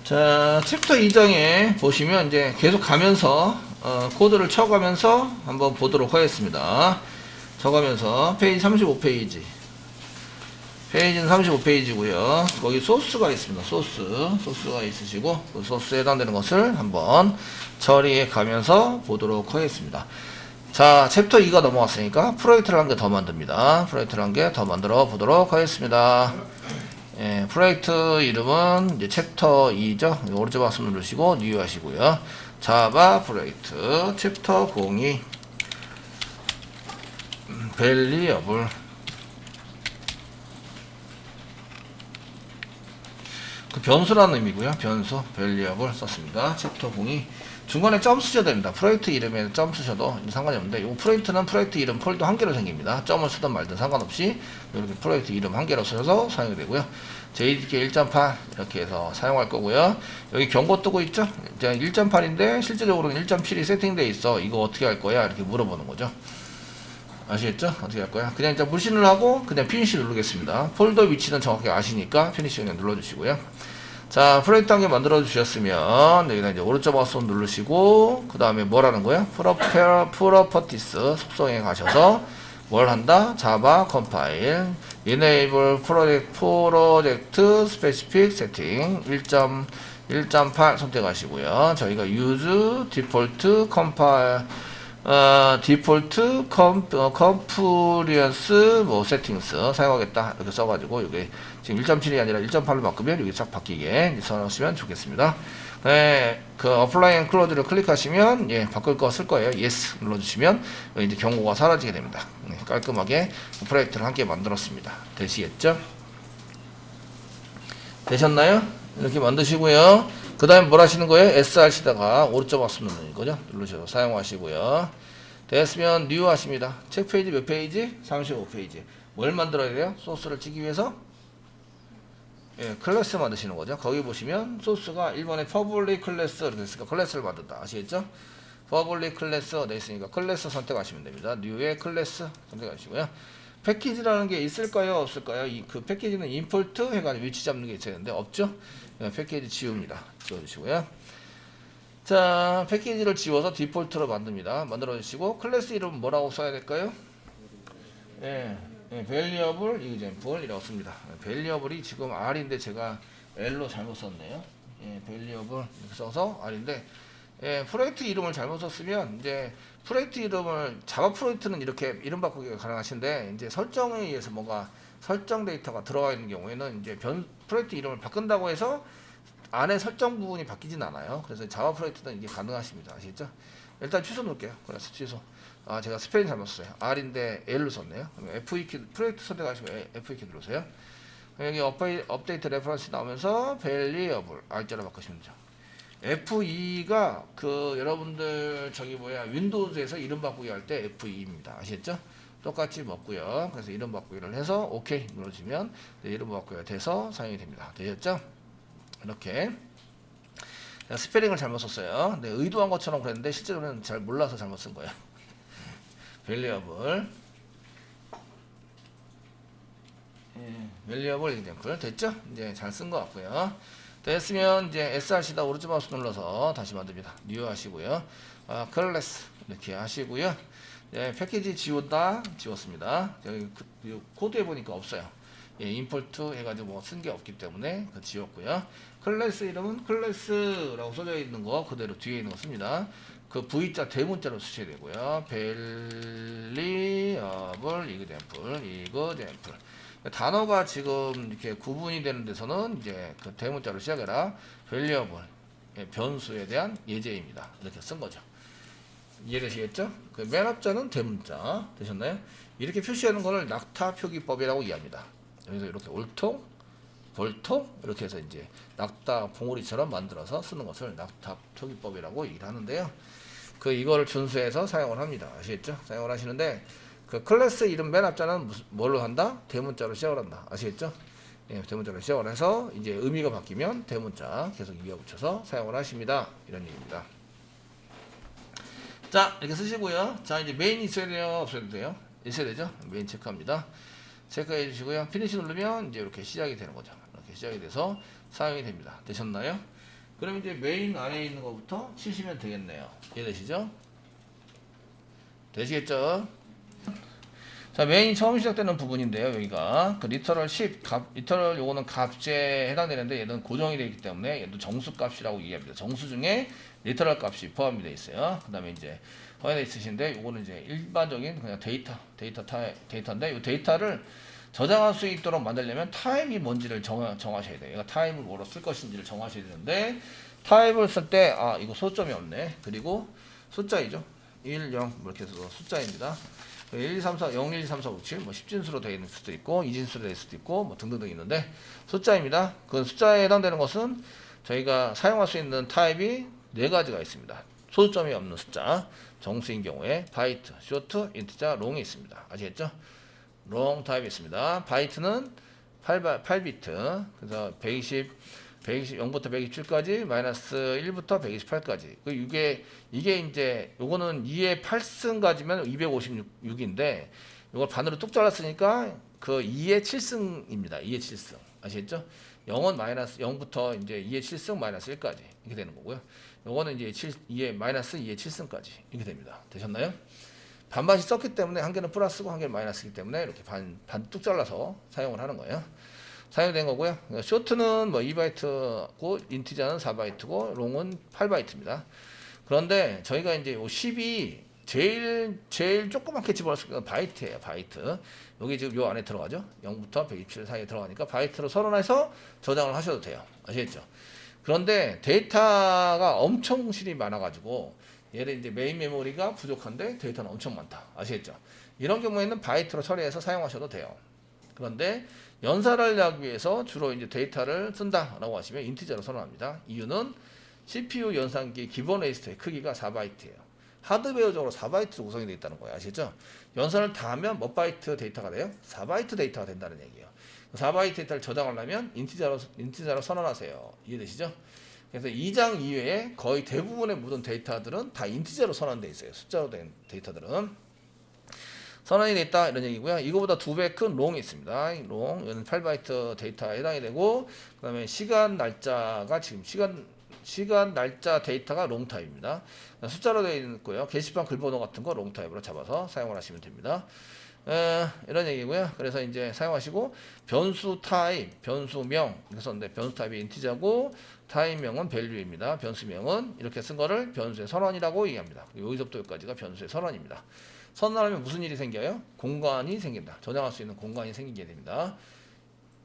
자, 챕터 2장에 보시면 이제 계속 가면서 코드를 쳐가면서 한번 보도록 하겠습니다. 쳐가면서 페이지 35페이지. 페이지는 35페이지고요. 거기 소스가 있습니다. 소스가 있으시고 그 소스에 해당되는 것을 한번 처리해 가면서 보도록 하겠습니다. 자, 챕터 2가 넘어왔으니까 프로젝트를 한 개 더 만듭니다. 프로젝트를 한 개 더 만들어 보도록 하겠습니다. 예, 프로젝트 이름은 이제 챕터 2죠. 오른쪽 박스 누르시고 뉴 하시고요. 자바 프로젝트 챕터 02 밸리어블 그 변수라는 의미고요. 변수 밸리어블 썼습니다. 챕터 02 중간에 점 쓰셔도 됩니다. 프로젝트 이름에 점 쓰셔도 상관이 없는데 이 프로젝트는 프로젝트 이름 폴더 한 개로 생깁니다. 점을 쓰든 말든 상관없이 이렇게 프로젝트 이름 한 개로 써서 사용이 되고요. JDK 1.8 이렇게 해서 사용할 거고요. 여기 경고 뜨고 있죠? 이제 1.8인데 실제적으로는 1.7이 세팅되어 있어. 이거 어떻게 할 거야? 이렇게 물어보는 거죠. 아시겠죠? 어떻게 할 거야? 그냥 이제 불신을 하고 그냥 피니시 누르겠습니다. 폴더 위치는 정확히 아시니까 피니시 그냥 눌러주시고요. 자, 프로젝트 한 개 만들어 주셨으면 여기다 이제 오른쪽 마우스 누르시고 그 다음에 뭐라는 거야? 프로퍼티스 속성에 가셔서 뭘 한다? 자바 컴파일 enable 프로젝트 스페시픽 세팅 1.8 선택하시고요. 저희가 use default compile 디폴트 컴플리언스 뭐 세팅스 사용하겠다 이렇게 써가지고 이게 지금 1.7이 아니라 1.8로 바꾸면 여기 싹 바뀌게 써놓으시면 좋겠습니다. 네, 그 apply and close를 클릭하시면 예 바꿀 거 쓸 거예요. yes 눌러주시면 이제 경고가 사라지게 됩니다. 네, 깔끔하게 프로젝트를 함께 만들었습니다. 되시겠죠? 되셨나요? 이렇게 만드시고요. 그 다음에 뭘 하시는 거예요? SRC다가 오른쪽 마우스 누르는 거죠. 누르셔서 사용하시고요. 됐으면 new 하십니다. 책 페이지 몇 페이지? 35페이지. 뭘 만들어야 돼요? 소스를 치기 위해서? 예, 클래스 만드시는 거죠. 거기 보시면 소스가 1번에 public 클래스 이렇게 됐으니까 클래스를 만든다. 아시겠죠? public 클래스 돼 있으니까 클래스 선택하시면 됩니다. new의 클래스 선택하시고요. 패키지라는 게 있을까요? 없을까요? 그 패키지는 임포트 해가지고 위치 잡는 게 있어야 되는데 없죠? 네, 패키지 지웁니다. 지워주시고요. 자, 패키지를 지워서 디폴트로 만듭니다. 만들어주시고 클래스 이름 뭐라고 써야 될까요? 예, variable example이라고 씁니다. variable이 지금 R인데 제가 L로 잘못 썼네요. 예, variable 이렇게 써서 R인데 예, 프로젝트 이름을 잘못 썼으면 이제 프로젝트 이름을 자바 프로젝트는 이렇게 이름 바꾸기가 가능하신데 이제 설정에 의해서 뭔가 설정 데이터가 들어가 있는 경우에는 이제 프로젝트 이름을 바꾼다고 해서 안에 설정 부분이 바뀌진 않아요. 그래서 자바 프로젝트는 이게 가능하십니다. 아시겠죠? 일단 취소 놓을게요. 그래서 취소. 아, 제가 스펠링 잘못 썼어요. R인데 L로 썼네요. 그럼 F2 키 프로젝트 선택하시고 F2 키 누르세요. 여기 업데이트 레퍼런스 나오면서 variable R자로 바꾸시면 되죠. F2가 그 여러분들 저기 뭐야 윈도우즈에서 이름 바꾸기 할 때 F2입니다. 아시겠죠? 똑같이 먹고요. 그래서 이름 바꾸기를 해서 OK 눌러주시면 이름 바꾸기가 돼서 사용이 됩니다. 되셨죠? 이렇게 스페링을 잘못 썼어요. 네, 의도한 것처럼 그랬는데 실제로는 잘 몰라서 잘못 쓴 거예요. variable variable example 됐죠? 이제 잘 쓴 것 같고요. 됐으면 이제 SRC다 오른쪽 마우스 눌러서 다시 만듭니다. new 하시고요. 클래스 이렇게 하시고요. 예, 패키지 지웠다 지웠습니다. 여기 코드에 보니까 없어요. 예, 임포트 해가지고 뭐 쓴 게 없기 때문에 지웠고요. 클래스 이름은 클래스라고 써져 있는 거 그대로 뒤에 있는 거 씁니다. 그 V자 대문자로 쓰셔야 되고요. variable example 단어가 지금 이렇게 구분이 되는 데서는 이제 그 대문자로 시작해라. variable 변수에 대한 예제입니다. 이렇게 쓴 거죠. 이해되시겠죠? 그 맨 앞자는 대문자 되셨나요? 이렇게 표시하는 것을 낙타 표기법이라고 이해합니다. 여기서 이렇게 올통, 볼통 이렇게 해서 이제 낙타 봉우리처럼 만들어서 쓰는 것을 낙타 표기법이라고 얘기를 하는데요. 그 이거를 준수해서 사용을 합니다. 아시겠죠? 사용을 하시는데 그 클래스 이름 맨 앞자는 뭘로 한다? 대문자로 시작을 한다. 아시겠죠? 예, 대문자로 시작을 해서 이제 의미가 바뀌면 대문자 계속 이어 붙여서 사용을 하십니다. 이런 얘기입니다. 자, 이렇게 쓰시고요. 자, 이제 메인 있어야 돼요? 없어야 돼요? 있어야 되죠? 메인 체크합니다. 체크해 주시고요. 피니시 누르면 이제 이렇게 시작이 되는 거죠. 이렇게 시작이 돼서 사용이 됩니다. 되셨나요? 그럼 이제 메인 안에 있는 것부터 치시면 되겠네요. 이해되시죠? 되시겠죠? 자, 메인 처음 시작되는 부분인데요. 여기가 그 리터럴 10 값, 리터럴 요거는 값에 해당되는데 얘는 고정이 되어 있기 때문에 얘도 정수 값이라고 얘기합니다. 정수 중에 리터럴 값이 포함이 되어 있어요. 그 다음에 이제 허용되어 있으신데 요거는 이제 일반적인 그냥 데이터인데 이 데이터를 저장할 수 있도록 만들려면 타입이 뭔지를 정하셔야 돼요. 얘가 타입을 뭐로 쓸 것인지를 정하셔야 되는데 타입을 쓸 때 이거 소점이 없네. 그리고 숫자이죠. 1, 0 이렇게 해서 숫자입니다. 1, 2, 3, 4, 0, 1, 2, 3, 4, 5, 7, 뭐 10진수로 되어 있는 수도 있고 2진수로 되어 있을 수도 있고 뭐 등등등 있는데 숫자입니다. 그 숫자에 해당되는 것은 저희가 사용할 수 있는 타입이 4가지가 있습니다. 소수점이 없는 숫자, 정수인 경우에 바이트, 쇼트, 인티자, 롱이 있습니다. 아시겠죠? 롱 타입이 있습니다. 바이트는 8비트, 그래서 120, 0부터 127까지, 마이너스 1부터 128까지. 이게 이제, 요거는 2의 8승 가지면 256인데, 요걸 반으로 뚝 잘랐으니까, 그 2의 7승입니다. 2의 7승. 아시겠죠? 0은 마이너스 0부터 이제 2의 7승 마이너스 1까지. 이렇게 되는 거고요. 요거는 이제 2의 마이너스 2의 7승까지. 이렇게 됩니다. 되셨나요? 반반씩 썼기 때문에 한 개는 플러스고 한 개는 마이너스이기 때문에 이렇게 반 뚝 잘라서 사용을 하는 거예요. 사용된 거고요. 쇼트는 뭐 2바이트고 인티자는 4바이트고 롱은 8바이트입니다. 그런데 저희가 이제 요 10이 제일 조그맣게 집어넣을 건 바이트예요. 바이트. 여기 지금 요 안에 들어가죠. 0부터 127 사이에 들어가니까 바이트로 선언해서 저장을 하셔도 돼요. 아시겠죠? 그런데 데이터가 엄청 실이 많아가지고 얘를 이제 메인 메모리가 부족한데 데이터는 엄청 많다. 아시겠죠? 이런 경우에는 바이트로 처리해서 사용하셔도 돼요. 그런데 연산을 하기 위해서 주로 이제 데이터를 쓴다라고 하시면 인티저로 선언합니다. 이유는 CPU 연산기 기본 레지스터의 크기가 4바이트예요. 하드웨어적으로 4바이트로 구성이 되어 있다는 거예요. 아시죠? 연산을 다 하면 몇 바이트 데이터가 돼요? 4바이트 데이터가 된다는 얘기예요. 4바이트 데이터를 저장하려면 인티저로 선언하세요. 이해되시죠? 그래서 2장 이외에 거의 대부분의 모든 데이터들은 다 인티저로 선언되어 있어요. 숫자로 된 데이터들은. 선언이 됐다 이런 얘기고요. 이거보다 2배 큰 롱이 있습니다. 롱, 이거는 8바이트 데이터에 해당이 되고, 그 다음에 시간 날짜가 지금 시간 날짜 데이터가 롱 타입입니다. 숫자로 되어 있고요. 게시판 글번호 같은 거 롱 타입으로 잡아서 사용을 하시면 됩니다. 이런 얘기고요. 그래서 이제 사용하시고 변수 타입, 변수명 이렇게 썼는데 변수 타입이 인티저고 타입명은 밸류입니다. 변수명은 이렇게 쓴 거를 변수의 선언이라고 얘기합니다. 여기서부터 여기까지가 변수의 선언입니다. 선언하면 무슨 일이 생겨요? 공간이 생긴다. 저장할 수 있는 공간이 생기게 됩니다.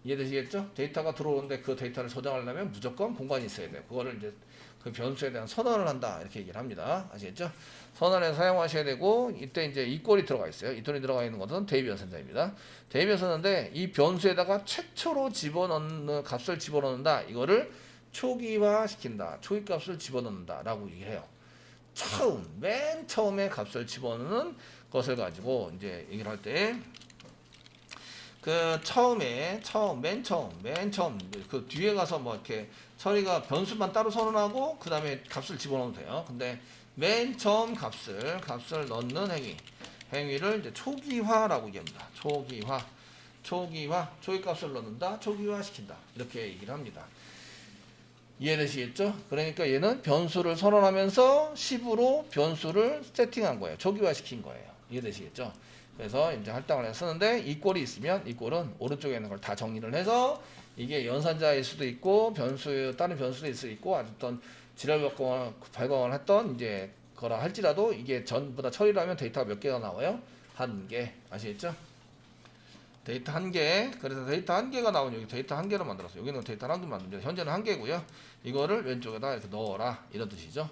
이해되시겠죠? 데이터가 들어오는데 그 데이터를 저장하려면 무조건 공간이 있어야 돼요. 그거를 이제 그 변수에 대한 선언을 한다. 이렇게 얘기를 합니다. 아시겠죠? 선언해서 사용하셔야 되고, 이때 이제 이꼴이 들어가 있어요. 이꼴이 들어가 있는 것은 대입 연산자입니다. 대입 연산자인데, 이 변수에다가 최초로 집어넣는 값을 집어넣는다. 이거를 초기화 시킨다. 초기 값을 집어넣는다. 라고 얘기를 해요. 맨 처음에 값을 집어넣는 것을 가지고 이제 얘기를 할 때, 맨 처음, 그 뒤에 가서 뭐 이렇게 처리가 변수만 따로 선언하고, 그 다음에 값을 집어넣으면 돼요. 근데 맨 처음 값을 넣는 행위를 이제 초기화라고 얘기합니다. 초기 값을 넣는다, 초기화 시킨다. 이렇게 얘기를 합니다. 이해되시겠죠? 그러니까 얘는 변수를 선언하면서 10으로 변수를 세팅한 거예요. 초기화 시킨 거예요. 이해되시겠죠? 그래서 이제 할당을 해서 쓰는데 이 꼴이 있으면 이 꼴은 오른쪽에 있는 걸 다 정리를 해서 이게 연산자일 수도 있고 다른 변수도 있을 수 있고 어떤 지랄 발광을 했던 이제 거라 할지라도 이게 전부 다 처리를 하면 데이터가 몇 개가 나와요? 1개. 아시겠죠? 데이터 1개. 그래서 데이터 1개가 나오면 여기 데이터 1개로 만들었어요. 여기는 데이터 1개 만듭니다. 현재는 1개고요. 이거를 왼쪽에다 이렇게 넣어라. 이런 뜻이죠.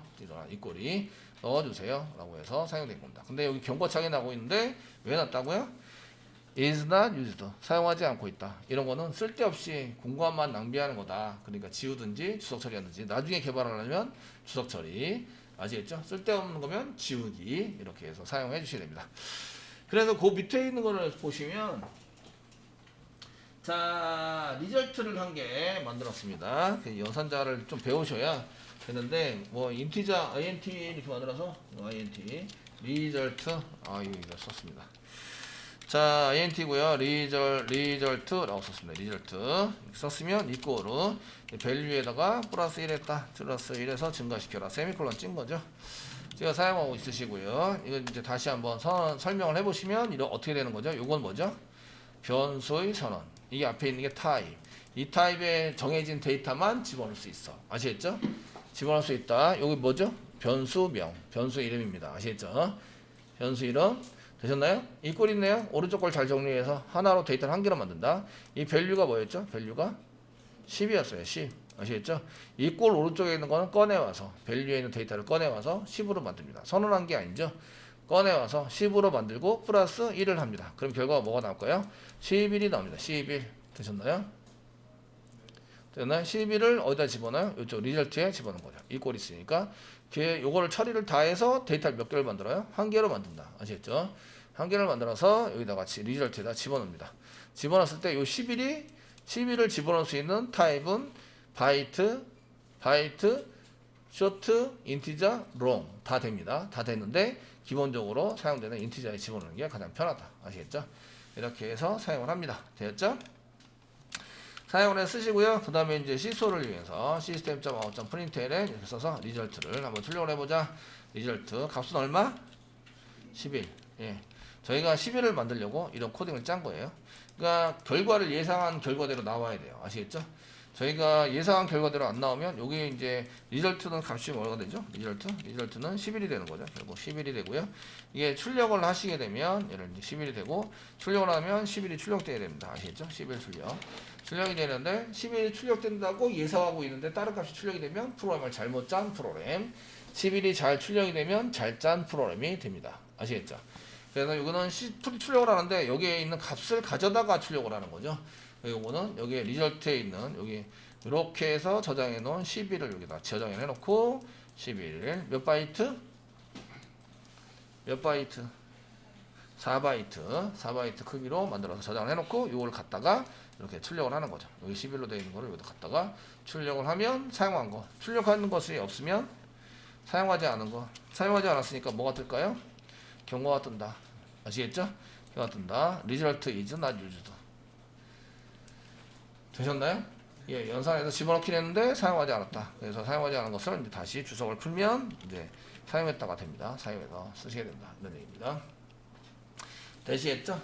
이 꼴이 넣어주세요. 라고 해서 사용된 겁니다. 근데 여기 경고창이 나오고 있는데 왜 놨다고요? is not used. 사용하지 않고 있다. 이런 거는 쓸데없이 공간만 낭비하는 거다. 그러니까 지우든지 주석 처리하든지 나중에 개발하려면 주석 처리. 아시겠죠? 쓸데없는 거면 지우기. 이렇게 해서 사용해 주셔야 됩니다. 그래서 그 밑에 있는 거를 보시면 자, 리절트를 한 개 만들었습니다. 그 연산자를 좀 배우셔야 되는데, 뭐, 인티자, int 이렇게 만들어서, int, 리절트, 이거 썼습니다. 자, int고요. result라고 썼습니다. result 이렇게 썼으면 이꼬르 value에다가 플러스 1 했다. 플러스 1에서 증가시켜라. 세미콜론 찐 거죠. 제가 사용하고 있으시고요. 이거 이제 다시 한번 설명을 해보시면 이거 어떻게 되는 거죠? 이건 뭐죠? 변수의 선언. 이게 앞에 있는 게 타입. 이 타입에 정해진 데이터만 집어넣을 수 있어. 아시겠죠? 집어넣을 수 있다. 여기 뭐죠? 변수명, 변수 이름입니다. 아시겠죠? 변수 이름 되셨나요? 이 꼴 있네요. 오른쪽 걸 잘 정리해서 하나로 데이터를 한 개로 만든다. 이 밸류가 뭐였죠? 밸류가 10이었어요. 10. 아시겠죠? 이 꼴 오른쪽에 있는 거는 꺼내와서 밸류에 있는 데이터를 꺼내와서 10으로 만듭니다. 선언한 게 아니죠. 꺼내와서 10으로 만들고 플러스 1을 합니다. 그럼 결과가 뭐가 나올까요? 11이 나옵니다. 11. 되셨나요? 됐나요? 11을 어디다 집어넣어요? 이쪽 리절트에 집어넣은 거죠. 이 꼴이 있으니까 요거를 처리를 다 해서 데이터를 몇 개를 만들어요? 한 개로 만든다. 아시겠죠? 한 개를 만들어서 여기다 같이 리절트에다 집어넣습니다. 집어넣었을 때 요 11을 집어넣을 수 있는 타입은 바이트, 쇼트, 인티저, 롱 다 됩니다. 다 됐는데 기본적으로 사용되는 인티저에 집어넣는 게 가장 편하다. 아시겠죠? 이렇게 해서 사용을 합니다. 되었죠? 사용을 해 쓰시고요. 그 다음에 이제 시소를 이용해서 system.out.println에 이렇게 써서 리절트를 한번 출력을 해보자. 리절트 값은 얼마? 11. 예. 저희가 11을 만들려고 이런 코딩을 짠 거예요. 그러니까 결과를 예상한 결과대로 나와야 돼요. 아시겠죠? 저희가 예상한 결과대로 안 나오면 여기 이제 리절트는 값이 뭐가 되죠? 리절트는 11이 되는 거죠. 결국 11이 되고요. 이게 출력을 하시게 되면 예를 들어 11이 되고 출력을 하면 11이 출력돼야 됩니다. 아시겠죠? 11 출력이 되는데 11이 출력된다고 예상하고 있는데 다른 값이 출력이 되면 프로그램을 잘못 짠 프로그램. 11이 잘 출력이 되면 잘 짠 프로그램이 됩니다. 아시겠죠? 그래서 이거는 출력을 하는데 여기에 있는 값을 가져다가 출력을 하는 거죠. 요거는 여기에 리절트에 있는 여기 이렇게 해서 저장해 놓은 11을 여기다 저장해 놓고 11 몇 바이트? 4바이트 크기로 만들어서 저장을 해 놓고 요걸 갖다가 이렇게 출력을 하는 거죠. 여기 11로 되어 있는 거를 여기다 갖다가 출력을 하면 사용한 거. 출력하는 것이 없으면 사용하지 않았으니까 뭐가 뜰까요? 경고가 뜬다. 아시겠죠? 경고가 뜬다. result is not used. 되셨나요? 예, 연산해서 집어넣긴 했는데 사용하지 않았다. 그래서 사용하지 않은 것을 이제 다시 주석을 풀면 이제 사용했다가 됩니다. 사용해서 쓰시게 된다. 이런 얘기입니다. 되시겠죠?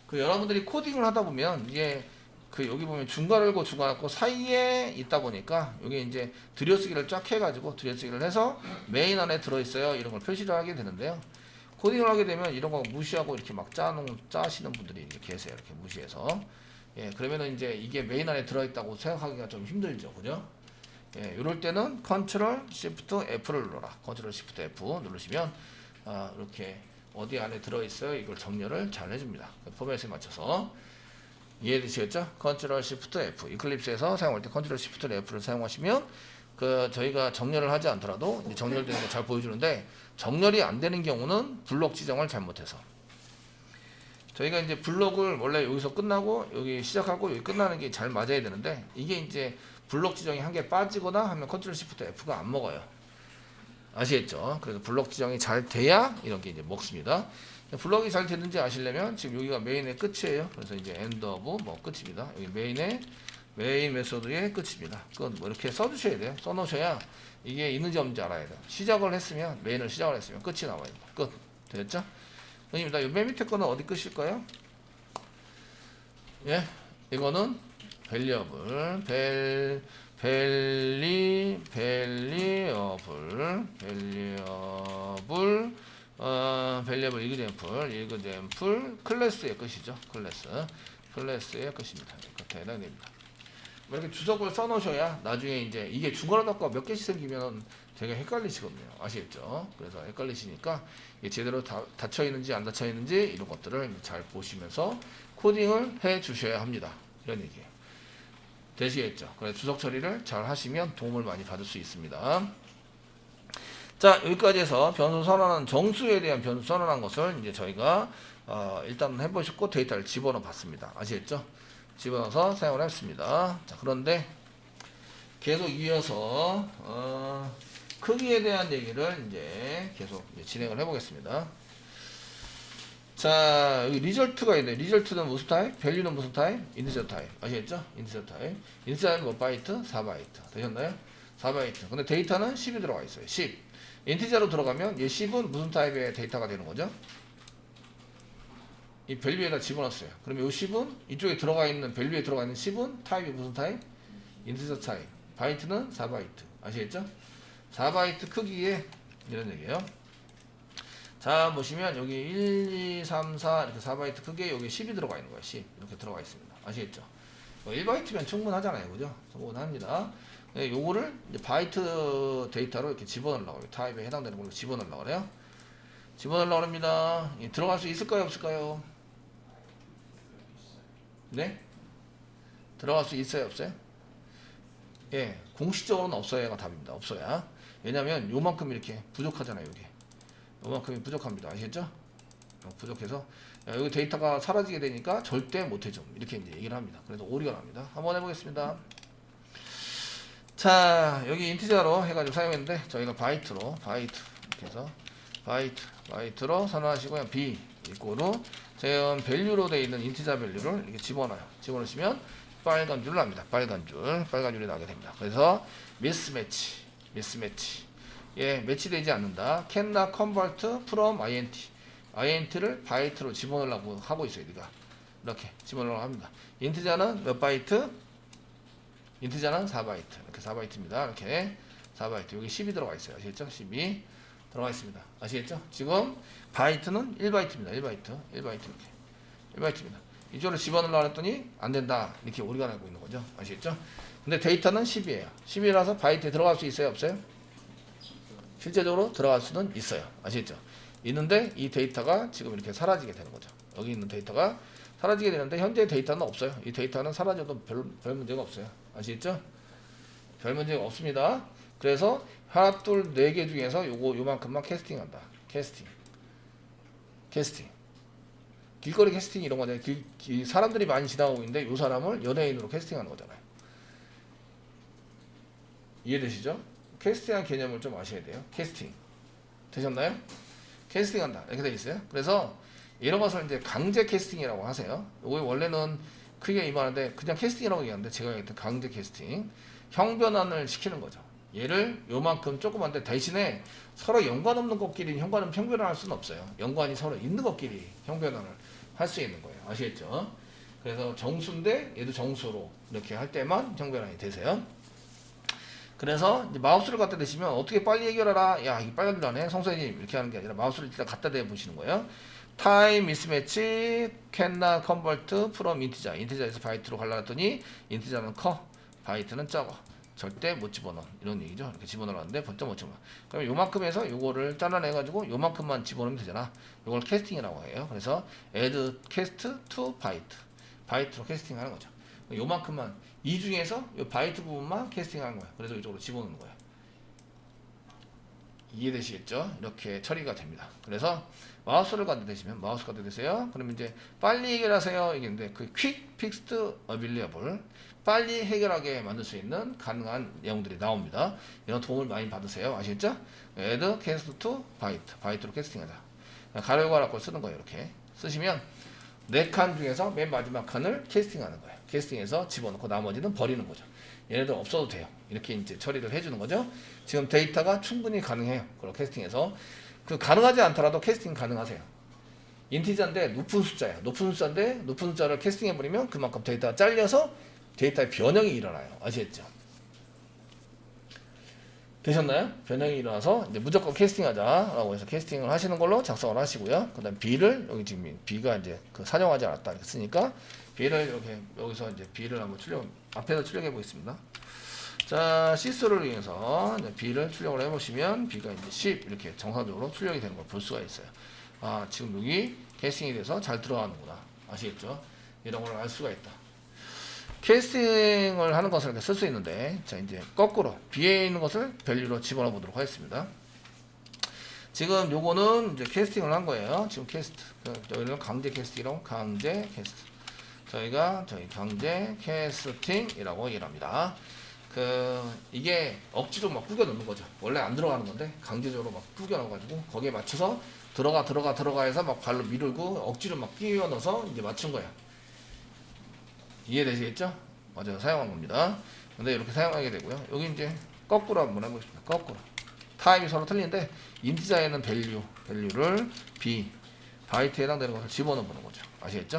그 여러분들이 코딩을 하다 보면 이게 그 여기 보면 중괄호고 중괄호 사이에 있다 보니까 여기 이제 들여쓰기를 쫙 해가지고 들여쓰기를 해서 메인 안에 들어있어요. 이런 걸 표시를 하게 되는데요. 코딩을 하게 되면 이런 거 무시하고 이렇게 막 짜시는 분들이 이제 계세요. 이렇게 무시해서. 예, 그러면은 이제 이게 메인 안에 들어있다고 생각하기가 좀 힘들죠. 그죠? 예, 이럴 때는 Ctrl Shift F를 눌러라. Ctrl Shift F 누르시면, 이렇게 어디 안에 들어있어요. 이걸 정렬을 잘 해줍니다. 포맷에 맞춰서. 이해되시겠죠? Ctrl Shift F. 이클립스에서 사용할 때 Ctrl Shift F를 사용하시면, 저희가 정렬을 하지 않더라도 이제 정렬되는 거 잘 보여주는데, 정렬이 안 되는 경우는 블록 지정을 잘못해서. 저희가 이제 블록을 원래 여기서 끝나고 여기 시작하고 여기 끝나는 게 잘 맞아야 되는데 이게 이제 블록 지정이 한 개 빠지거나 하면 컨트롤 시프트 F가 안 먹어요. 아시겠죠? 그래서 블록 지정이 잘 돼야 이런 게 이제 먹습니다. 블록이 잘 되는지 아시려면 지금 여기가 메인의 끝이에요. 그래서 이제 end of 뭐 끝입니다. 여기 메인 메소드의 끝입니다. 그건 뭐 이렇게 써주셔야 돼요. 써놓으셔야 이게 있는지 없는지 알아야 돼요. 시작을 했으면 메인을 시작을 했으면 끝이 나와요. 끝. 됐죠? 입니다. 맨 밑에 거는 어디 끝일까요? 예, 이거는 variable, variable example, 클래스의 끝이죠. 클래스의 끝입니다. 이렇게 해당됩니다. 이렇게 주석을 써놓으셔야 나중에 이제 이게 중괄호답과 몇 개씩 생기면 되게 헷갈리시거든요. 아시겠죠? 그래서 헷갈리시니까 이게 제대로 닫혀 있는지 안 닫혀 있는지 이런 것들을 잘 보시면서 코딩을 해 주셔야 합니다. 이런 얘기예요. 되시겠죠? 그래서 주석 처리를 잘 하시면 도움을 많이 받을 수 있습니다. 자, 여기까지 해서 변수 선언한 정수에 대한 변수 선언한 것을 이제 저희가 일단 해보시고 데이터를 집어넣어 봤습니다. 아시겠죠? 집어넣어서 사용을 했습니다. 자, 그런데 계속 이어서 크기에 대한 얘기를 이제 계속 진행을 해보겠습니다. 자, 여기 리절트가 있네. 리절트는 무슨 타입? 밸류는 무슨 타입? 인티저 타입. 아시겠죠? 인티저 타입. 인티저 타입 몇 바이트? 4바이트. 되셨나요? 4바이트. 근데 데이터는 10이 들어가 있어요. 10. 인티저로 들어가면 얘 10은 무슨 타입의 데이터가 되는 거죠? 이 밸류에다 집어넣었어요. 그러면 이 10은 이쪽에 들어가 있는 밸류에 들어가 있는 10은 타입이 무슨 타입? 인티저 타입. 바이트는 4바이트. 아시겠죠? 4바이트 크기의 이런 얘기예요. 자, 보시면 여기 1, 2, 3, 4 이렇게 4바이트 크기에 여기 10이 들어가 있는 거예요. 10 이렇게 들어가 있습니다. 아시겠죠? 1바이트면 충분하잖아요. 그죠? 충분합니다. 네, 요거를 이제 바이트 데이터로 이렇게 집어넣으려고 해요. 타입에 해당되는 걸로 집어넣으려고 그래요. 집어넣으려고 합니다. 들어갈 수 있을까요? 없을까요? 네? 들어갈 수 있어요? 없어요? 예, 공식적으로는 없어요가 답입니다. 없어야. 왜냐면 요만큼 이렇게 부족하잖아요. 여기. 요만큼이 부족합니다. 아시겠죠? 부족해서 여기 데이터가 사라지게 되니까 절대 못해줘. 이렇게 이제 얘기를 합니다. 그래서 오리가 납니다. 한번 해보겠습니다. 자, 여기 인티저로 해가지고 사용했는데 저희가 바이트로 이렇게 해서 바이트로 선언하시고요. b 이꼬로 제음 밸류로 되어 있는 인티저 밸류를 이렇게 집어넣어요. 집어넣으시면 빨간 줄을 납니다. 빨간 줄이 나게 됩니다. 그래서 미스매치 예, 매치되지 않는다. cannot convert from int를 바이트로 집어넣으려고 하고 있어요. 우리가 이렇게 집어넣으려고 합니다. 인티저는 몇 바이트? 인티저는 4바이트. 이렇게 4바이트입니다. 이렇게 4바이트. 여기 10이 들어가 있어요. 아시겠죠? 10이 들어가 있습니다. 아시겠죠? 지금 바이트는 1바이트입니다. 1바이트 이렇게 1바이트입니다. 이쪽으로 집어넣으려고 했더니 안 된다. 이렇게 우리가 알고 있는 거죠. 아시겠죠? 근데 데이터는 10이에요. 10이라서 바이트에 들어갈 수 있어요? 없어요? 실제적으로 들어갈 수는 있어요. 아시겠죠? 있는데 이 데이터가 지금 이렇게 사라지게 되는 거죠. 여기 있는 데이터가 사라지게 되는데 현재 데이터는 없어요. 이 데이터는 사라져도 별 문제가 없어요. 아시겠죠? 별 문제가 없습니다. 그래서 하나, 둘, 네 개 중에서 요만큼만 캐스팅한다. 캐스팅. 길거리 캐스팅 이런 거잖아요. 사람들이 많이 지나가고 있는데 요 사람을 연예인으로 캐스팅하는 거잖아요. 이해되시죠? 캐스팅한 개념을 좀 아셔야 돼요. 캐스팅. 되셨나요? 캐스팅한다. 이렇게 돼 있어요. 그래서 이런 것을 이제 강제 캐스팅이라고 하세요. 이거 원래는 크게 이만한데 그냥 캐스팅이라고 얘기하는데 제가 얘기했던 강제 캐스팅. 형변환을 시키는 거죠. 얘를 요만큼 조그만데 대신에 서로 연관 없는 것끼리 형변환을 할 수는 없어요. 연관이 서로 있는 것끼리 형변환을 할 수 있는 거예요. 아시겠죠? 그래서 정수인데 얘도 정수로 이렇게 할 때만 형변환이 되세요. 그래서 이제 마우스를 갖다 대시면 어떻게 빨리 해결하라. 야, 이게 빨간 줄 아네. 성선생님 이렇게 하는 게 아니라 마우스를 일단 갖다 대 보시는 거예요. 타임 미스매치 cannot convert from 인티저에서 바이트로 갈라놨더니 인티저는 커, 바이트는 적어. 절대 못 집어넣어. 이런 얘기죠. 이렇게 집어넣었는데 벌써 못 집어넣어. 그럼 요만큼에서 요거를 잘라내가지고 요만큼만 집어넣으면 되잖아. 요걸 캐스팅이라고 해요. 그래서 add cast to 바이트로 캐스팅하는 거죠. 요만큼만 이 중에서 요 바이트 부분만 캐스팅하는 거예요. 그래서 이쪽으로 집어넣는 거예요. 이해되시겠죠? 이렇게 처리가 됩니다. 그래서 마우스를 갖다 대시면 마우스 갖다 대세요. 그러면 이제 빨리 해결하세요. 이게인데 그 quick fixed available 빨리 해결하게 만들 수 있는 가능한 내용들이 나옵니다. 이런 도움을 많이 받으세요. 아시겠죠? add cast to 바이트로 캐스팅하자. 가로 가로 쓰는 거예요. 이렇게 쓰시면 4칸 중에서 맨 마지막 칸을 캐스팅하는 거예요. 캐스팅해서 집어넣고 나머지는 버리는 거죠. 얘네들 없어도 돼요. 이렇게 이제 처리를 해주는 거죠. 지금 데이터가 충분히 가능해요. 그럼 캐스팅해서 가능하지 않더라도 캐스팅 가능하세요. 인티저인데 높은 숫자예요. 높은 숫자를 캐스팅해버리면 그만큼 데이터가 잘려서 데이터의 변형이 일어나요. 아시겠죠? 되셨나요? 변형이 일어나서 이제 무조건 캐스팅하자라고 해서 캐스팅을 하시는 걸로 작성을 하시고요. 그다음 B를 여기 지금 B가 이제 산용하지 않았다 이렇게 쓰니까 B를 이렇게 여기서 이제 B를 한번 앞에서 출력해 보겠습니다. 자, 시스를 이용해서 B를 출력을 해보시면 B가 이제 10 이렇게 정상적으로 출력이 되는 걸 볼 수가 있어요. 아, 지금 여기 캐스팅이 돼서 잘 들어가는구나. 아시겠죠? 이런 걸 알 수가 있다. 캐스팅을 하는 것을 이렇게 쓸 수 있는데, 자, 이제 거꾸로 B에 있는 것을 밸류로 집어넣어 보도록 하겠습니다. 지금 요거는 이제 캐스팅을 한 거예요. 지금 캐스트. 여기는 강제 캐스팅이라고, 강제 캐스트. 저희 강제 캐스팅이라고 얘기를 합니다. 이게 억지로 막 꾸겨 넣는 거죠. 원래 안 들어가는 건데 강제적으로 막 꾸겨 넣어가지고 거기에 맞춰서 들어가 해서 막 발로 미루고 억지로 막 끼워 넣어서 이제 맞춘 거야. 이해되시겠죠? 맞아요. 사용한 겁니다. 근데 이렇게 사용하게 되고요. 여기 이제 거꾸로 한번 해보겠습니다. 거꾸로. 타입이 서로 틀린데 인티자에는 밸류를 b 바이트에 해당되는 것을 집어넣어보는 거죠. 아시겠죠?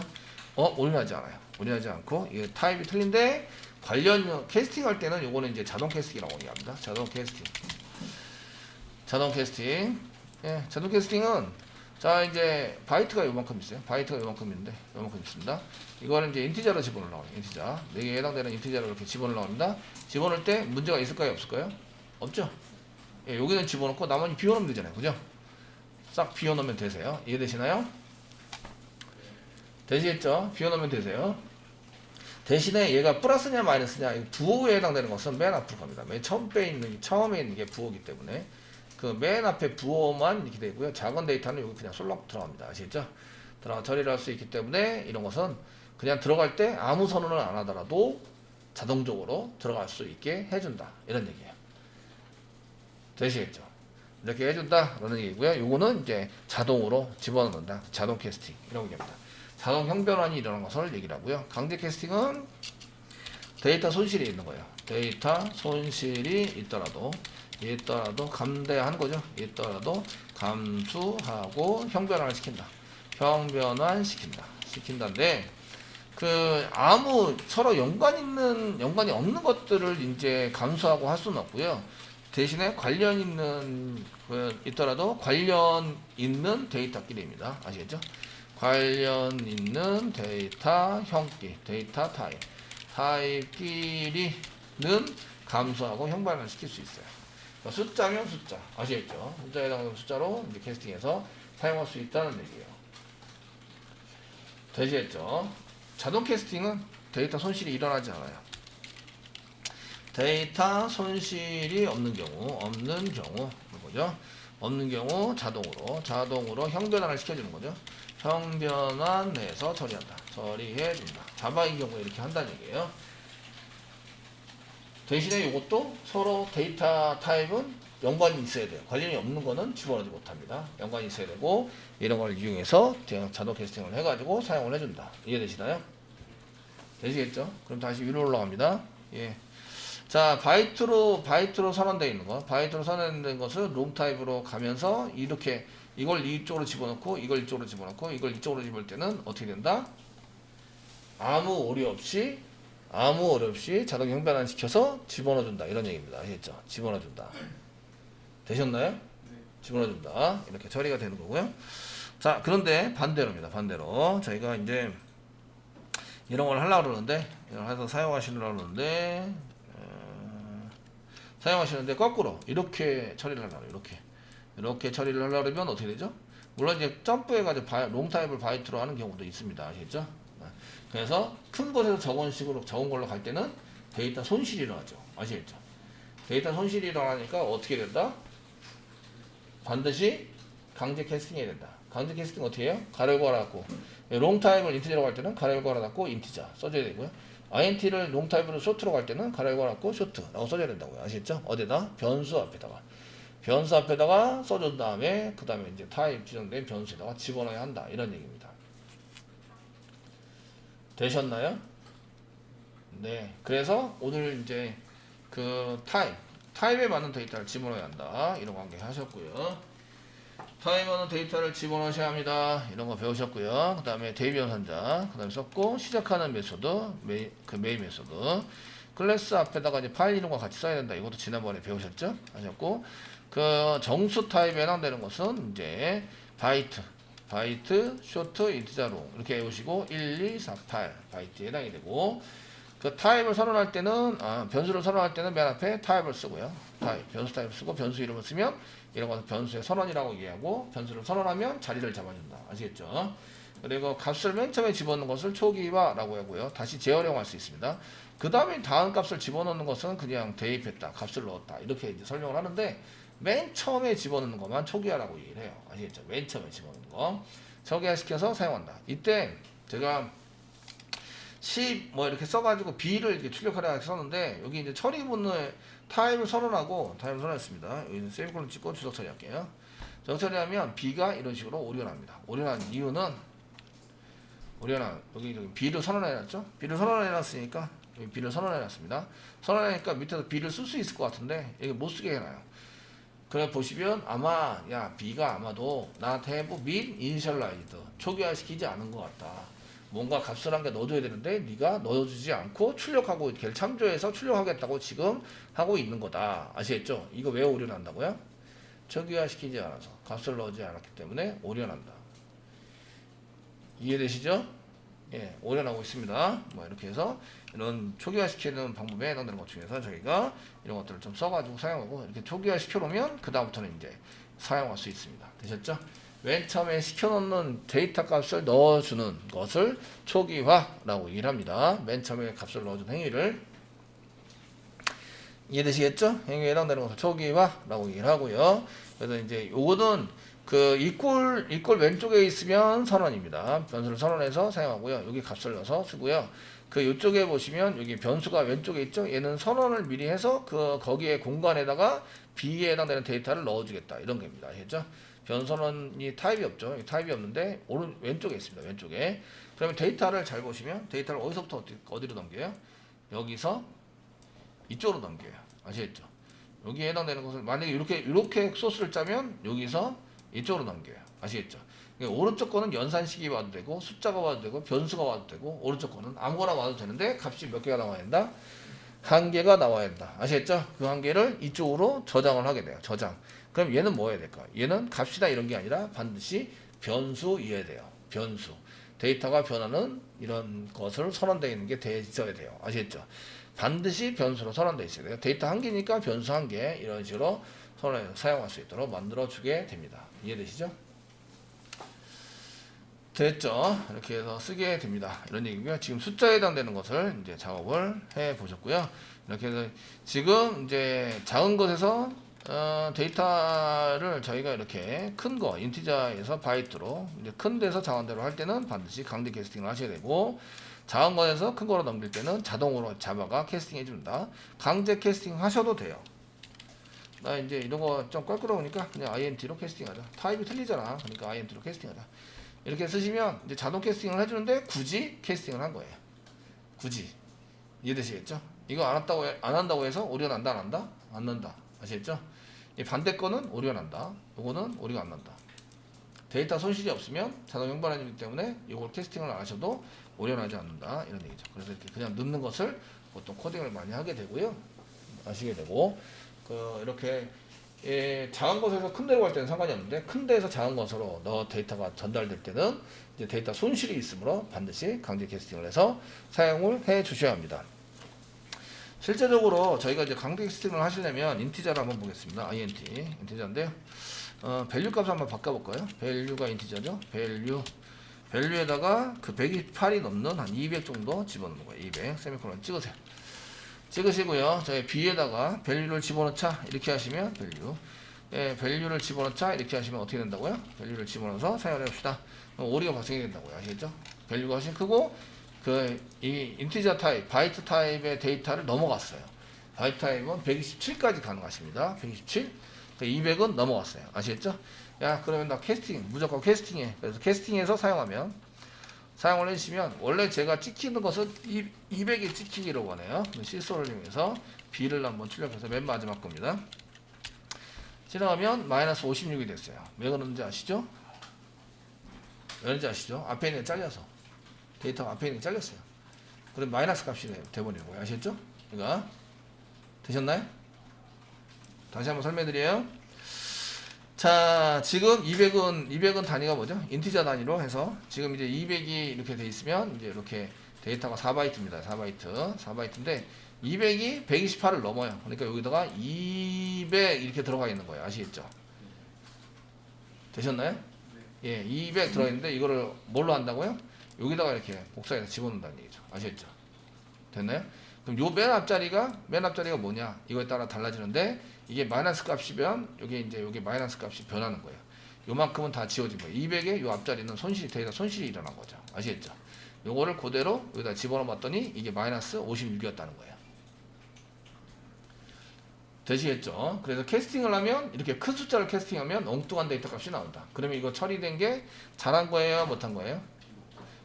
올인하지 않아요. 올인하지 않고 이게 타입이 틀린데 관련 캐스팅 할 때는 요거는 이제 자동 캐스팅이라고 얘기합니다. 자동 캐스팅. 예, 자동 캐스팅은 자 이제 바이트가 요만큼 있어요. 바이트가 요만큼 있는데 요만큼 있습니다. 이거는 이제 인티자로 집어넣으려고 해요. 인티자 4개에 해당되는 인티자로 이렇게 집어넣으려고 합니다. 집어넣을 때 문제가 있을까요? 없을까요? 없죠? 예, 여기는 집어넣고 나머지 비워놓으면 되잖아요. 그죠? 싹 비워놓으면 되세요. 이해되시나요? 되시겠죠? 비워놓으면 되세요. 대신에 얘가 플러스냐 마이너스냐 부호에 해당되는 것은 맨 앞으로 갑니다. 맨 처음에 있는 게 부호이기 때문에 그 맨 앞에 부호만 이렇게 되고요. 작은 데이터는 여기 그냥 솔락 들어갑니다. 아시겠죠? 처리를 할 수 있기 때문에 이런 것은 그냥 들어갈 때 아무 선언을 안 하더라도 자동적으로 들어갈 수 있게 해준다. 이런 얘기예요. 되시겠죠? 이렇게 해준다. 라는 얘기고요. 요거는 이제 자동으로 집어넣는다. 자동 캐스팅. 이런 얘기입니다. 자동 형변환이 일어난 것을 얘기를 하고요. 강제 캐스팅은 데이터 손실이 있는 거예요. 데이터 손실이 있더라도 감대하는 거죠. 있더라도 감수하고 형변환을 시킨다. 시킨다인데 아무 서로 연관이 없는 것들을 이제 감수하고 할 수는 없고요. 대신에 관련 있는 있더라도 관련 있는 데이터끼리입니다. 아시겠죠? 관련 있는 데이터 형끼, 데이터 타입끼리는 감수하고 형반을 시킬 수 있어요. 그러니까 숫자면 숫자, 아시겠죠? 숫자에 해당하는 숫자로 이제 캐스팅해서 사용할 수 있다는 얘기예요. 되시겠죠? 자동 캐스팅은 데이터 손실이 일어나지 않아요. 데이터 손실이 없는 경우 뭐죠? 없는 경우 자동으로 형변환을 시켜주는 거죠. 형변환해서 처리해준다. 자바인 경우에 이렇게 한다는 얘기예요. 대신에 이것도 서로 데이터 타입은 연관이 있어야 돼요. 관련이 없는 거는 집어넣지 못합니다. 연관이 있어야 되고 이런 걸 이용해서 자동 캐스팅을 해가지고 사용을 해준다. 이해되시나요? 되시겠죠? 그럼 다시 위로 올라갑니다. 예. 자, 바이트로 선언되어 있는 거. 바이트로 선언된 것을 롱 타입으로 가면서 이렇게 이걸 이쪽으로 집어넣고 이걸 이쪽으로 집어넣고 이걸 이쪽으로 집을 때는 어떻게 된다? 아무 오류 없이 자동 형변환 시켜서 집어넣어준다. 이런 얘기입니다. 아시겠죠? 집어넣어준다. 되셨나요? 네. 집어넣어준다. 이렇게 처리가 되는 거고요. 자, 그런데 반대로입니다. 반대로 저희가 이제 이런 걸 하려고 그러는데 이걸 해서 사용하시려고 그러는데 거꾸로 이렇게 처리를 하려고 해요. 이렇게 처리를 하려고 그러면 어떻게 되죠? 물론 이제 점프해가지고 롱 타입을 바이트로 하는 경우도 있습니다. 아시겠죠? 그래서 큰 곳에서 적은 걸로 갈 때는 데이터 손실이 일어나죠. 아시겠죠? 데이터 손실이 일어나니까 어떻게 된다? 반드시 강제 캐스팅 해야 된다. 강제 캐스팅 어떻게 해요? 가로열고 하나 닫고 롱 타입을 인티저로 갈 때는 가로열고 하나 닫고 인티저 써줘야 되고요. INT를 롱 타입으로 쇼트로 갈 때는 가로열고 하나 닫고 쇼트라고 써줘야 된다고요. 아시겠죠? 어디다? 변수 앞에다가 써준 다음에 그 다음에 이제 타입 지정된 변수에다가 집어넣어야 한다. 이런 얘기입니다. 되셨나요? 네. 그래서 오늘 이제 그 타입에 맞는 데이터를 집어넣어야 한다. 이런 관계 하셨고요. 타입에 맞는 데이터를 집어넣으셔야 합니다. 이런 거 배우셨고요. 그 다음에 대입 연산자, 그 다음에 썼고, 시작하는 메소드, 메인 메소드, 클래스 앞에다가 이제 파일 이름과 같이 써야 된다. 이것도 지난번에 배우셨죠? 하셨고, 그 정수 타입에 해당되는 것은 이제 바이트, 쇼트, 인티저, 롱 이렇게 외우시고 1, 2, 4, 8 바이트에 해당이 되고 그 타입을 선언할 때는 변수를 선언할 때는 맨 앞에 타입을 쓰고요. 변수 타입을 쓰고 변수 이름을 쓰면 이런 것은 변수의 선언이라고 얘기하고 변수를 선언하면 자리를 잡아준다. 아시겠죠? 그리고 값을 맨 처음에 집어넣는 것을 초기화라고 하고요. 다시 재활용할 수 있습니다. 그 다음에 다음 값을 집어넣는 것은 그냥 대입했다, 값을 넣었다 이렇게 이제 설명을 하는데 맨 처음에 집어넣는 것만 초기화라고 얘기를 해요. 아시겠죠? 맨 처음에 집어넣는 거 초기화 시켜서 사용한다. 이때 제가 10 뭐 이렇게 써가지고 B를 이렇게 출력하라 이렇게 썼는데 여기 이제 처리 분노의 타입을 선언했습니다. 여기는 세미콜론 찍고 주석 처리할게요. 주석 처리하면 B가 이런 식으로 오류납니다. 오류난 이유는 여기 B를 선언해놨죠? B를 선언해놨으니까 여기 B를 선언해놨습니다. 선언해니까 밑에서 B를 쓸 수 있을 것 같은데 여기 못 쓰게 해놔요. 그래 보시면 아마 B가 아마도 not have been initialized 초기화시키지 않은 것 같다. 뭔가 값을 한 개 넣어줘야 되는데 네가 넣어주지 않고 출력하고 걔를 참조해서 출력하겠다고 지금 하고 있는 거다. 아시겠죠? 이거 왜 오류난다고요? 초기화시키지 않아서 값을 넣지 않았기 때문에 오류난다. 이해되시죠? 예, 오류나고 있습니다. 뭐 이렇게 해서 이런 초기화시키는 방법에 해당되는 것 중에서 저희가 이런 것들을 좀 써가지고 사용하고 이렇게 초기화시켜 놓으면 그 다음부터는 이제 사용할 수 있습니다. 되셨죠? 맨 처음에 시켜놓는 데이터 값을 넣어주는 것을 초기화라고 얘기를 합니다. 맨 처음에 값을 넣어준 행위를 이해되시겠죠? 행위에 해당되는 것을 초기화라고 얘기를 하고요. 그래서 이제 요거는 그 이꼴 왼쪽에 있으면 선언입니다. 변수를 선언해서 사용하고요. 여기 값을 넣어서 쓰고요. 그 이쪽에 보시면 여기 변수가 왼쪽에 있죠. 얘는 선언을 미리 해서 그 거기에 공간에다가 B에 해당되는 데이터를 넣어주겠다 이런 겁니다. 아시겠죠? 변선언이 타입이 없죠. 타입이 없는데 왼쪽에 있습니다. 왼쪽에. 그러면 데이터를 잘 보시면 데이터를 어디서부터 어디로 넘겨요? 여기서 이쪽으로 넘겨요. 아시겠죠? 여기에 해당되는 것을 만약에 이렇게 소스를 짜면 여기서 이쪽으로 넘겨요. 아시겠죠? 그러니까 오른쪽 거는 연산식이 와도 되고 숫자가 와도 되고 변수가 와도 되고 오른쪽 거는 아무거나 와도 되는데 값이 몇 개가 나와야 된다? 한 개가 나와야 된다. 아시겠죠? 그 한 개를 이쪽으로 저장을 하게 돼요. 저장. 그럼 얘는 뭐 해야 될까? 얘는 값이다 이런 게 아니라 반드시 변수여야 돼요. 변수. 데이터가 변하는 이런 것을 선언되어 있는 게 돼 있어야 돼요. 아시겠죠? 반드시 변수로 선언되어 있어야 돼요. 데이터 한 개니까 변수 한 개 이런 식으로 선언해서 사용할 수 있도록 만들어주게 됩니다. 이해되시죠? 됐죠? 이렇게 해서 쓰게 됩니다. 이런 얘기고요. 지금 숫자에 해당되는 것을 이제 작업을 해 보셨고요. 이렇게 해서 지금 이제 작은 것에서 데이터를 저희가 이렇게 큰 거, 인티저에서 바이트로 이제 큰 데서 작은 데로 할 때는 반드시 강제 캐스팅을 하셔야 되고 작은 것에서 큰 거로 넘길 때는 자동으로 자바가 캐스팅 해줍니다. 강제 캐스팅 하셔도 돼요. 나 이제 이런 거 좀 껄끄러우니까 그냥 INT로 캐스팅하자. 타입이 틀리잖아. 그러니까 INT로 캐스팅하자. 이렇게 쓰시면 이제 자동 캐스팅을 해주는데 굳이 캐스팅을 한 거예요. 굳이. 이해되시겠죠? 이거 안 한다고 해서 오류가 난다, 안 난다? 안 난다. 아시겠죠? 이 반대 거는 오류가 난다. 요거는 오류가 안 난다. 데이터 손실이 없으면 자동 형반해주기 때문에 이걸 캐스팅을 안 하셔도 오류가 나지 않는다. 이런 얘기죠. 그래서 이렇게 그냥 넣는 것을 보통 코딩을 많이 하게 되고요. 아시게 되고, 이렇게 작은 것에서 큰 데로 갈 때는 상관이 없는데 큰 데에서 작은 것으로 데이터가 전달될 때는 이제 데이터 손실이 있으므로 반드시 강제 캐스팅을 해서 사용을 해 주셔야 합니다. 실제적으로 저희가 이제 강제 캐스팅을 하시려면 인티저를 한번 보겠습니다. int 인티저인데요. 밸류 값을 한번 바꿔볼까요? 밸류가 인티저죠. 밸류에다가 그 128이 넘는 한 200 정도 집어넣는 거예요. 200 세미콜론 찍으세요. 찍으시고요. 저희 B에다가 밸류를 집어넣자 이렇게 하시면 밸류를 집어넣자 이렇게 하시면 어떻게 된다고요? 밸류를 집어넣어서 사용을 해봅시다. 오류가 발생이 된다고요. 아시겠죠? 밸류가 훨씬 크고 이 인티저 타입, 바이트 타입의 데이터를 넘어갔어요. 바이트 타입은 127까지 가능하십니다. 127, 200은 넘어갔어요. 아시겠죠? 야, 그러면 나 무조건 캐스팅해. 그래서 캐스팅해서 사용을 해주시면 원래 제가 찍히는 것은 200이 찍히기로 원해요. 실소를 이용해서 B를 한번 출력해서 맨 마지막 겁니다. 지나가면 마이너스 56이 됐어요. 왜 그런지 아시죠? 왜 그런지 아시죠? 앞에 있는 게 잘려서 데이터가 앞에 있는 게 잘렸어요. 그럼 마이너스 값이 돼버리는 거예요. 아시겠죠? 그러니까 되셨나요? 다시 한번 설명드려요. 자, 지금 200은 단위가 뭐죠? 인티저 단위로 해서 지금 이제 200이 이렇게 돼 있으면 이제 이렇게 데이터가 4바이트입니다. 4바이트인데 200이 128을 넘어요. 그러니까 여기다가 200 이렇게 들어가 있는 거예요. 아시겠죠? 되셨나요? 예, 200 들어 있는데 이거를 뭘로 한다고요? 여기다가 이렇게 복사해서 집어넣는다는 얘기죠. 아시겠죠? 됐나요? 그럼 요 맨 앞자리가 뭐냐? 이거에 따라 달라지는데 이게 마이너스 값이면 여기 마이너스 값이 변하는 거예요. 요만큼은 다 지워진 거예요. 200에 요 앞자리는 데이터 손실이 일어난 거죠. 아시겠죠? 요거를 그대로 여기다 집어넣어 봤더니 이게 마이너스 56이었다는 거예요. 되시겠죠? 그래서 캐스팅을 하면 이렇게 큰 숫자를 캐스팅하면 엉뚱한 데이터 값이 나온다. 그러면 이거 처리된 게 잘한 거예요? 못한 거예요?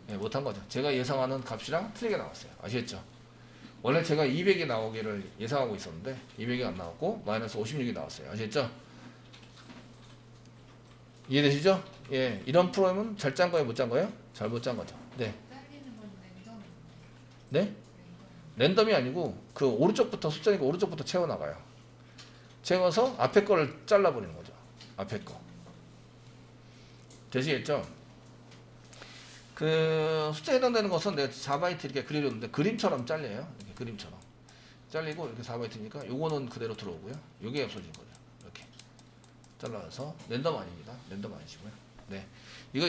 네, 못한 거죠. 제가 예상하는 값이랑 틀리게 나왔어요. 아시겠죠? 원래 제가 200이 나오기를 예상하고 있었는데 200이 안 나왔고 마이너스 56이 나왔어요. 아시겠죠? 이해되시죠? 예, 이런 프로그램은 잘 짠 거예요? 못 짠 거예요? 잘 못 짠 거죠. 네. 네? 랜덤이 아니고 그 오른쪽부터 숫자니까 오른쪽부터 채워나가요. 채워서 앞에 거를 잘라버리는 거죠. 앞에 거. 되시겠죠? 그 숫자에 해당되는 것은 내가 4바이트 이렇게 그려줬는데 그림처럼 잘려요. 이렇게 그림처럼. 잘리고 이렇게 4바이트니까 요거는 그대로 들어오고요. 요게 없어진 거죠. 이렇게. 잘라서 랜덤 아닙니다. 랜덤 아니시고요. 네. 이거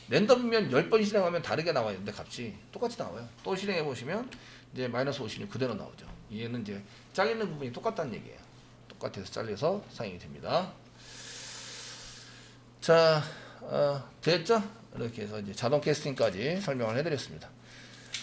랜덤이면 10번 실행하면 다르게 나와야 되는데 값이 똑같이 나와요. 또 실행해 보시면 이제 마이너스 56 그대로 나오죠. 얘는 이제 잘리는 부분이 똑같다는 얘기예요. 똑같아서 잘려서 사용이 됩니다. 자, 됐죠? 이렇게 해서 이제 자동 캐스팅까지 설명을 해드렸습니다.